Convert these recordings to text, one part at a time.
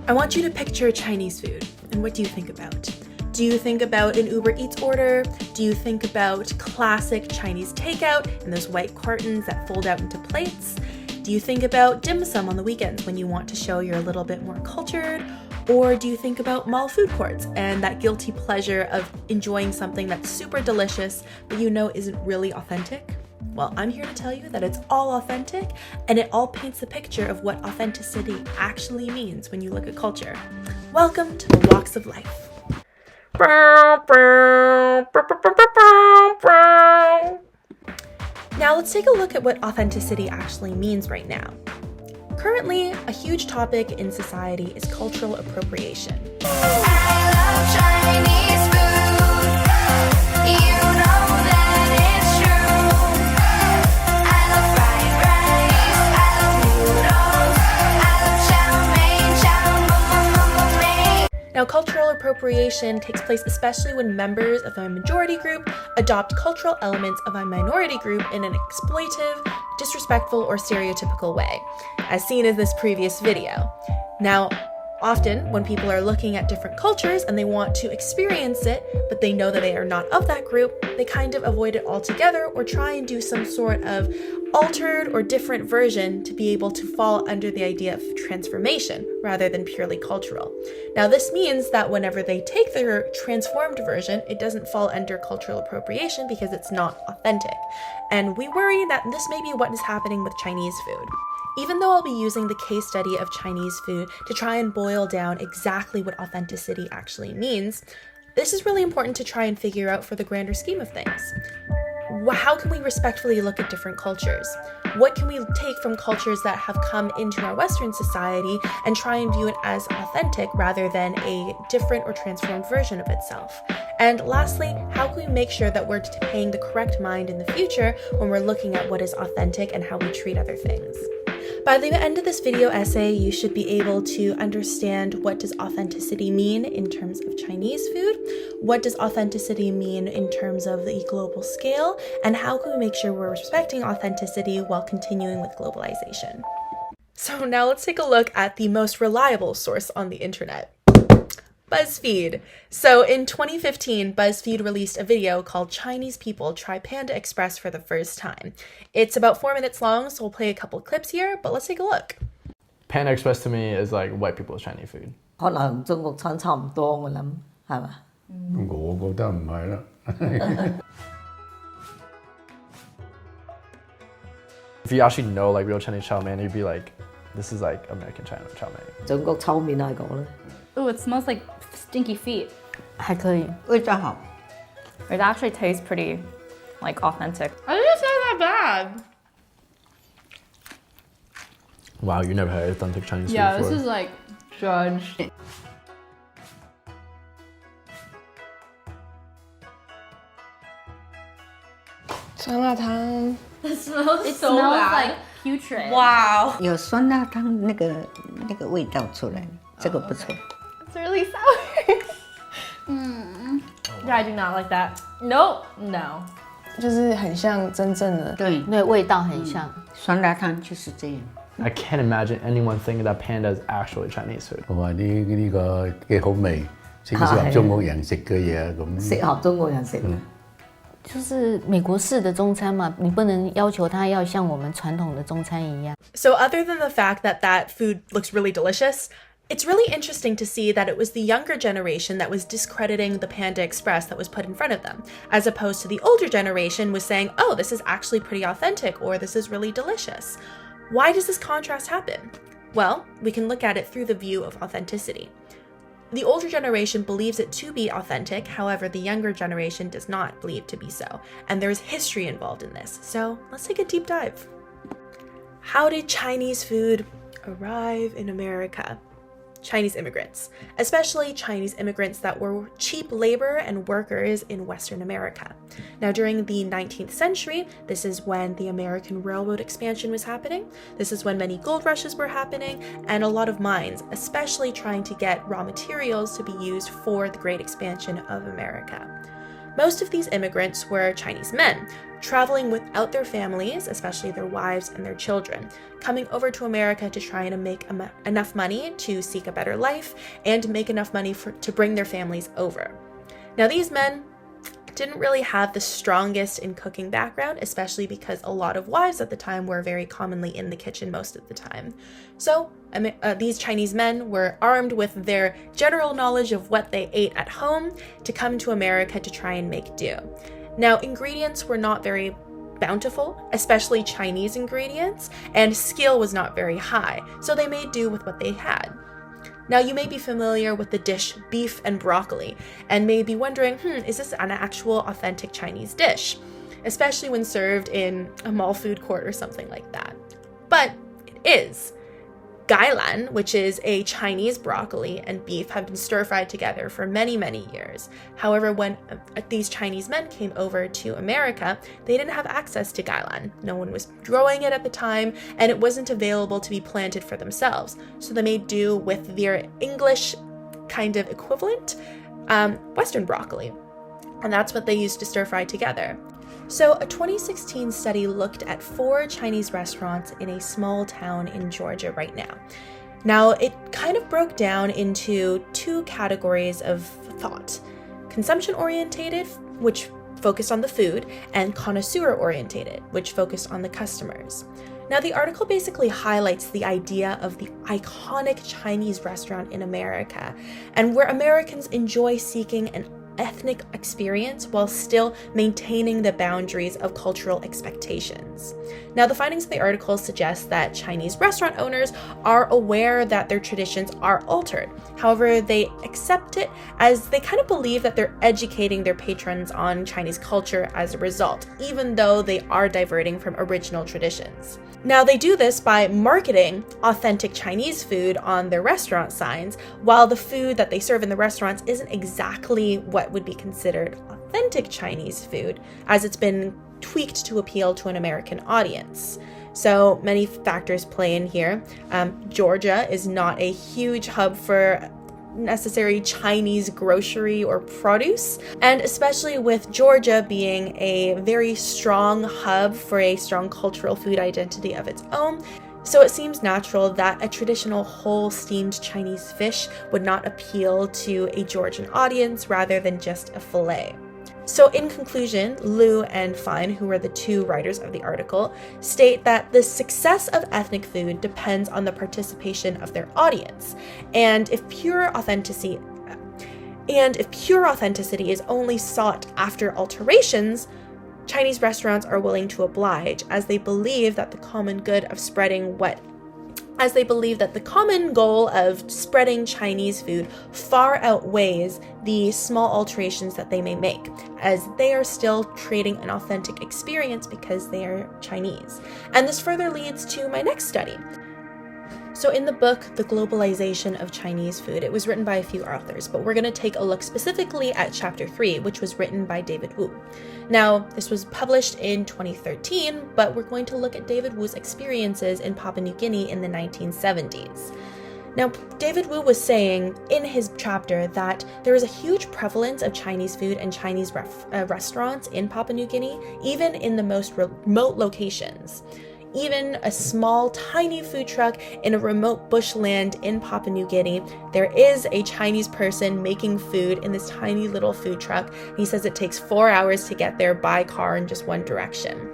I want you to picture Chinese food, and what do you think about? Do you think about an Uber Eats order? Do you think about classic Chinese takeout and those white cartons that fold out into plates? Do you think about dim sum on the weekends when you want to show you're a little bit more cultured? Or do you think about mall food courts and that guilty pleasure of enjoying something that's super delicious but you know isn't really authentic? Well, I'm here to tell you that it's all authentic, and it all paints a picture of what authenticity actually means when you look at culture. Welcome to the Walks of Life. Now let's take a look at what authenticity actually means right now. Currently, a huge topic in society is cultural appropriation. I love Chinese food. You know that it's true. I love fried rice. I love noodles. I love chow mein, chow mein. Now, cultural appropriation takes place especially when members of a majority group adopt cultural elements of a minority group in an exploitive, disrespectful, or stereotypical way, as seen in this previous video. Now, often when people are looking at different cultures and they want to experience it, but they know that they are not of that group, they kind of avoid it altogether or try and do some sort of altered or different version to be able to fall under the idea of transformation rather than purely cultural. Now, this means that whenever they take their transformed version, it doesn't fall under cultural appropriation because it's not authentic. And we worry that this may be what is happening with Chinese food. Even though I'll be using the case study of Chinese food to try and boil down exactly what authenticity actually means, this is really important to try and figure out for the grander scheme of things. How can we respectfully look at different cultures? What can we take from cultures that have come into our Western society and try and view it as authentic rather than a different or transformed version of itself? And lastly, how can we make sure that we're paying the correct mind in the future when we're looking at what is authentic and how we treat other things? By the end of this video essay, you should be able to understand what does authenticity mean in terms of Chinese food, what does authenticity mean in terms of the global scale, and how can we make sure we're respecting authenticity while continuing with globalization. So now let's take a look at the most reliable source on the internet. BuzzFeed. So in 2015, BuzzFeed released a video called Chinese People Try Panda Express for the First Time. It's about 4 minutes long, so we'll play a couple clips here, but let's take a look. Panda Express to me is like white people's Chinese food. 可能中國餐差唔多，我諗係嘛？我覺得唔係啦。If you actually know like real Chinese chow mein, you'd be like, this is like American China chow mein. 中國抽麵係講咧。 Ooh, it smells like stinky feet. 还可以，味道好。 It actually tastes pretty, like, authentic. I didn't say that bad. Wow, you never had authentic Chinese Yeah, food before. this is like judged. It smells like putrid. Wow. 有酸辣汤那个味道出来，这个不错。 It's really sour. Yeah, I do not like that. Nope, no. 就是很像真正的。对，那味道很像。酸辣汤就是這樣。 I can't imagine anyone thinking that panda is actually Chinese food. 我話呢個幾好味，適合中國人食嘅嘢咁。適合中國人食。就是美國式的中餐嘛，你不能要求它要像我們傳統的中餐一樣。 So other than the fact that that food looks really delicious, it's really interesting to see that it was the younger generation that was discrediting the Panda Express that was put in front of them, as opposed to the older generation was saying, oh, this is actually pretty authentic, or this is really delicious. Why does this contrast happen? Well, we can look at it through the view of authenticity. The older generation believes it to be authentic, however, the younger generation does not believe to be so, and there's history involved in this, so let's take a deep dive. How did Chinese food arrive in America? Chinese immigrants, especially Chinese immigrants that were cheap labor and workers in Western America. Now, during the 19th century, this is when the American railroad expansion was happening. This is when many gold rushes were happening, and a lot of mines, especially trying to get raw materials to be used for the great expansion of America. Most of these immigrants were Chinese men, traveling without their families, especially their wives and their children, coming over to America to try and make enough money to seek a better life and make enough money to bring their families over. Now, these men didn't really have the strongest in cooking background, especially because a lot of wives at the time were very commonly in the kitchen most of the time. So these Chinese men were armed with their general knowledge of what they ate at home to come to America to try and make do. Now, ingredients were not very bountiful, especially Chinese ingredients, and skill was not very high, so they made do with what they had. Now, you may be familiar with the dish beef and broccoli, and may be wondering, is this an actual authentic Chinese dish? Especially when served in a mall food court or something like that. But it is. Gailan, which is a Chinese broccoli and beef, have been stir-fried together for many, many years. However, when these Chinese men came over to America, they didn't have access to gailan. No one was growing it at the time, and it wasn't available to be planted for themselves. So they made do with their English kind of equivalent, Western broccoli. And that's what they used to stir-fry together. So a 2016 study looked at 4 Chinese restaurants in a small town in Georgia right now. Now, it kind of broke down into 2 categories of thought: consumption-orientated, which focused on the food, and connoisseur-orientated, which focused on the customers. Now, the article basically highlights the idea of the iconic Chinese restaurant in America, and where Americans enjoy seeking an ethnic experience while still maintaining the boundaries of cultural expectations. Now, the findings of the article suggest that Chinese restaurant owners are aware that their traditions are altered. However, they accept it as they kind of believe that they're educating their patrons on Chinese culture as a result, even though they are diverting from original traditions. Now, they do this by marketing authentic Chinese food on their restaurant signs, while the food that they serve in the restaurants isn't exactly what would be considered authentic Chinese food, as it's been tweaked to appeal to an American audience. So many factors play in here. Georgia is not a huge hub for necessary Chinese grocery or produce, and especially with Georgia being a very strong hub for a strong cultural food identity of its own, so it seems natural that a traditional whole steamed Chinese fish would not appeal to a Georgian audience rather than just a fillet. So in conclusion, Liu and Fine, who are the 2 writers of the article, state that the success of ethnic food depends on the participation of their audience, and if pure authenticity is only sought after alterations, Chinese restaurants are willing to oblige, as they believe that the common goal of spreading Chinese food far outweighs the small alterations that they may make, as they are still creating an authentic experience because they are Chinese. And this further leads to my next study. So in the book, The Globalization of Chinese Food, it was written by a few authors, but we're going to take a look specifically at chapter 3, which was written by David Wu. Now, this was published in 2013, but we're going to look at David Wu's experiences in Papua New Guinea in the 1970s. Now, David Wu was saying in his chapter that there is a huge prevalence of Chinese food and Chinese restaurants in Papua New Guinea, even in the most remote locations. Even a small, tiny food truck in a remote bushland in Papua New Guinea, there is a Chinese person making food in this tiny little food truck. He says it takes 4 hours to get there by car in just one direction.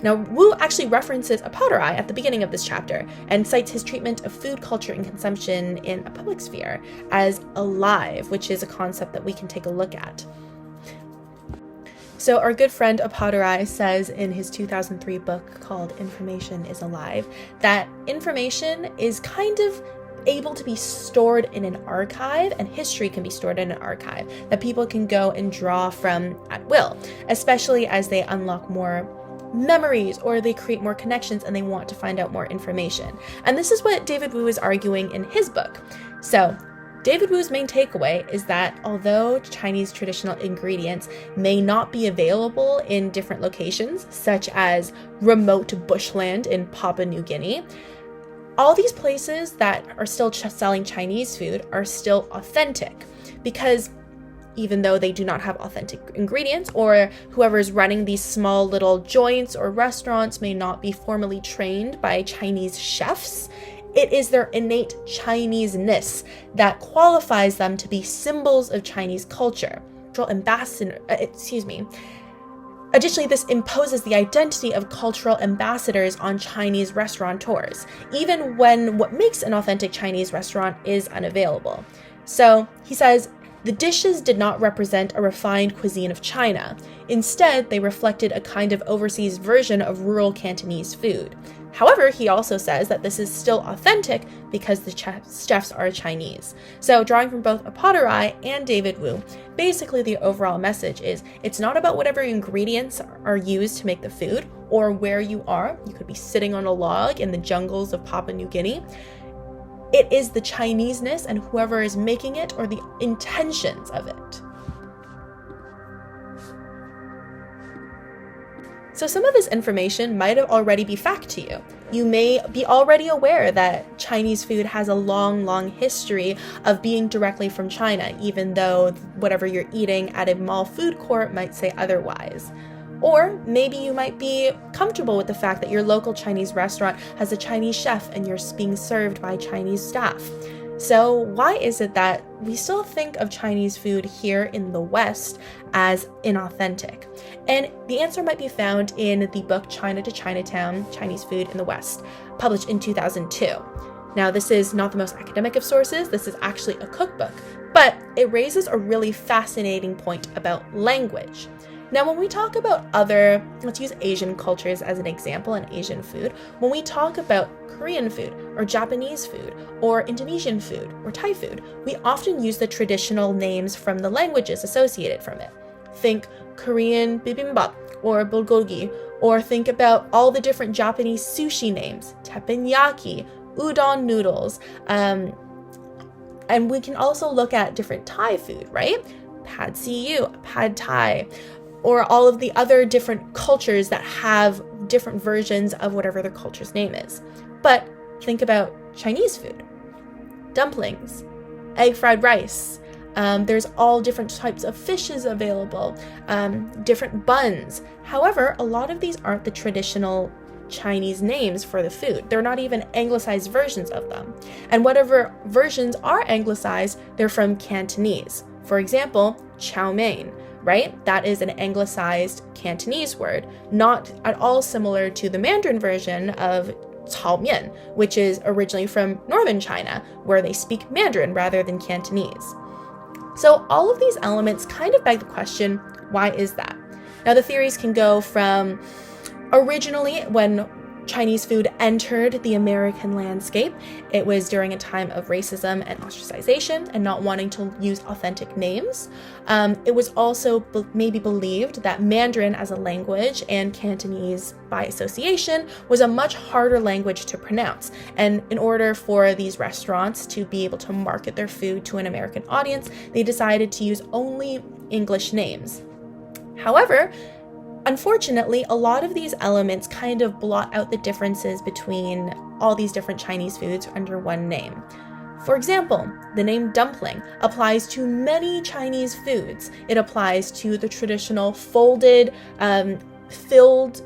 Now, Wu actually references Apodori at the beginning of this chapter and cites his treatment of food culture and consumption in a public sphere as alive, which is a concept that we can take a look at. So our good friend Apodori says in his 2003 book called Information is Alive that information is kind of able to be stored in an archive, and history can be stored in an archive that people can go and draw from at will, especially as they unlock more memories or they create more connections and they want to find out more information. And this is what David Wu is arguing in his book. So David Wu's main takeaway is that although Chinese traditional ingredients may not be available in different locations, such as remote bushland in Papua New Guinea, all these places that are still selling Chinese food are still authentic, because even though they do not have authentic ingredients, or whoever is running these small little joints or restaurants may not be formally trained by Chinese chefs. It is their innate Chinese-ness that qualifies them to be symbols of Chinese culture. Additionally, this imposes the identity of cultural ambassadors on Chinese restaurateurs, even when what makes an authentic Chinese restaurant is unavailable. So, he says, the dishes did not represent a refined cuisine of China. Instead, they reflected a kind of overseas version of rural Cantonese food. However, he also says that this is still authentic because the chefs are Chinese. So, drawing from both Apodori and David Wu, basically the overall message is it's not about whatever ingredients are used to make the food or where you are. You could be sitting on a log in the jungles of Papua New Guinea. It is the Chinese-ness and whoever is making it or the intentions of it. So some of this information might already be fact to you. You may be already aware that Chinese food has a long, long history of being directly from China, even though whatever you're eating at a mall food court might say otherwise. Or maybe you might be comfortable with the fact that your local Chinese restaurant has a Chinese chef and you're being served by Chinese staff. So why is it that we still think of Chinese food here in the West as inauthentic? And the answer might be found in the book China to Chinatown, Chinese Food in the West, published in 2002. Now, this is not the most academic of sources. This is actually a cookbook, but it raises a really fascinating point about language. Now, when we talk about let's use Asian cultures as an example and Asian food. When we talk about Korean food or Japanese food or Indonesian food or Thai food, we often use the traditional names from the languages associated from it. Think Korean bibimbap or bulgogi, or think about all the different Japanese sushi names, teppanyaki, udon noodles, and we can also look at different Thai food, right? Pad see ew, pad Thai, or all of the other different cultures that have different versions of whatever their culture's name is. But think about Chinese food, dumplings, egg fried rice. There's all different types of fishes available, different buns. However, a lot of these aren't the traditional Chinese names for the food. They're not even anglicized versions of them. And whatever versions are anglicized, they're from Cantonese. For example, chow mein, right? That is an anglicized Cantonese word, not at all similar to the Mandarin version of cao mian, which is originally from northern China, where they speak Mandarin rather than Cantonese. So all of these elements kind of beg the question, why is that? Now, the theories can go from originally when Chinese food entered the American landscape, it was during a time of racism and ostracization and not wanting to use authentic names. It was also maybe believed that Mandarin as a language and Cantonese by association was a much harder language to pronounce. And in order for these restaurants to be able to market their food to an American audience, they decided to use only English names. However, unfortunately, a lot of these elements kind of blot out the differences between all these different Chinese foods under one name. For example, the name dumpling applies to many Chinese foods. It applies to the traditional folded, filled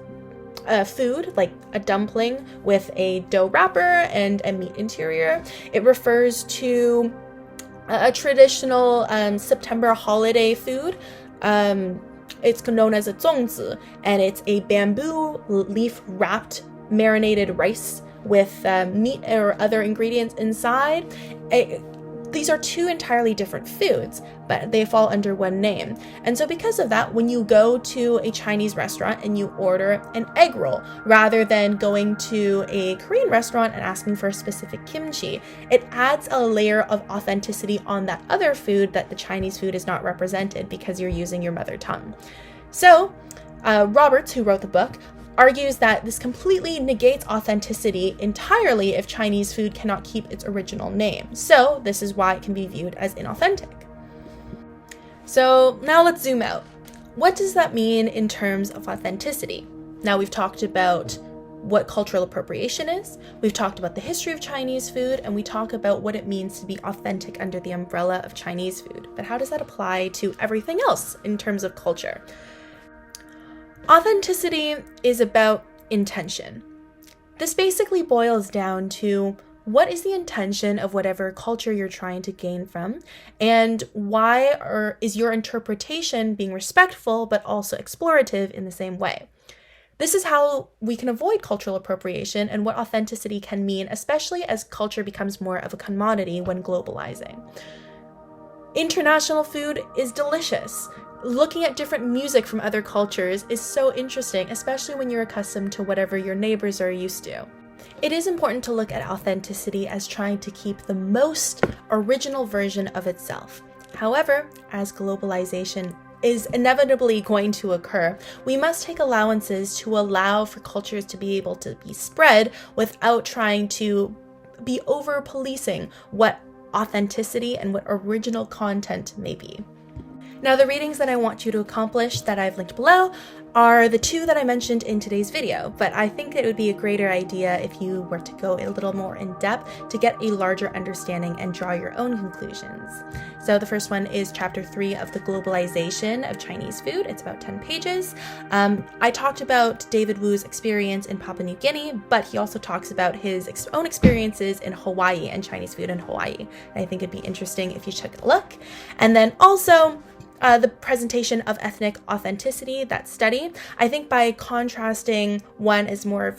food, like a dumpling with a dough wrapper and a meat interior. It refers to a traditional September holiday food. It's known as a zongzi, and it's a bamboo leaf wrapped marinated rice with meat or other ingredients inside. These are two entirely different foods, but they fall under one name. And so because of that, when you go to a Chinese restaurant and you order an egg roll, rather than going to a Korean restaurant and asking for a specific kimchi, it adds a layer of authenticity on that other food that the Chinese food is not represented because you're using your mother tongue. So Roberts, who wrote the book, argues that this completely negates authenticity entirely if Chinese food cannot keep its original name. So this is why it can be viewed as inauthentic. So now let's zoom out. What does that mean in terms of authenticity? Now we've talked about what cultural appropriation is, we've talked about the history of Chinese food, and we talk about what it means to be authentic under the umbrella of Chinese food. But how does that apply to everything else in terms of culture? Authenticity is about intention. This basically boils down to what is the intention of whatever culture you're trying to gain from, and why is your interpretation being respectful but also explorative in the same way. This is how we can avoid cultural appropriation and what authenticity can mean, especially as culture becomes more of a commodity when globalizing. International food is delicious. Looking at different music from other cultures is so interesting, especially when you're accustomed to whatever your neighbors are used to. It is important to look at authenticity as trying to keep the most original version of itself. However, as globalization is inevitably going to occur, we must take allowances to allow for cultures to be able to be spread without trying to be over-policing what authenticity and what original content may be. Now, the readings that I want you to accomplish that I've linked below are the two that I mentioned in today's video, but I think it would be a greater idea if you were to go a little more in depth to get a larger understanding and draw your own conclusions. So the first one is chapter 3 of the globalization of Chinese food. It's about 10 pages. I talked about David Wu's experience in Papua New Guinea, but he also talks about his own experiences in Hawaii and Chinese food in Hawaii. And I think it'd be interesting if you took a look. And then also, the presentation of ethnic authenticity, that study. I think by contrasting, one is more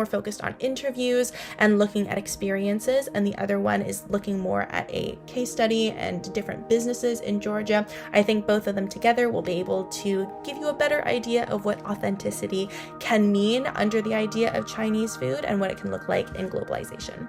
focused on interviews and looking at experiences, and the other one is looking more at a case study and different businesses in Georgia. I think both of them together will be able to give you a better idea of what authenticity can mean under the idea of Chinese food and what it can look like in globalization.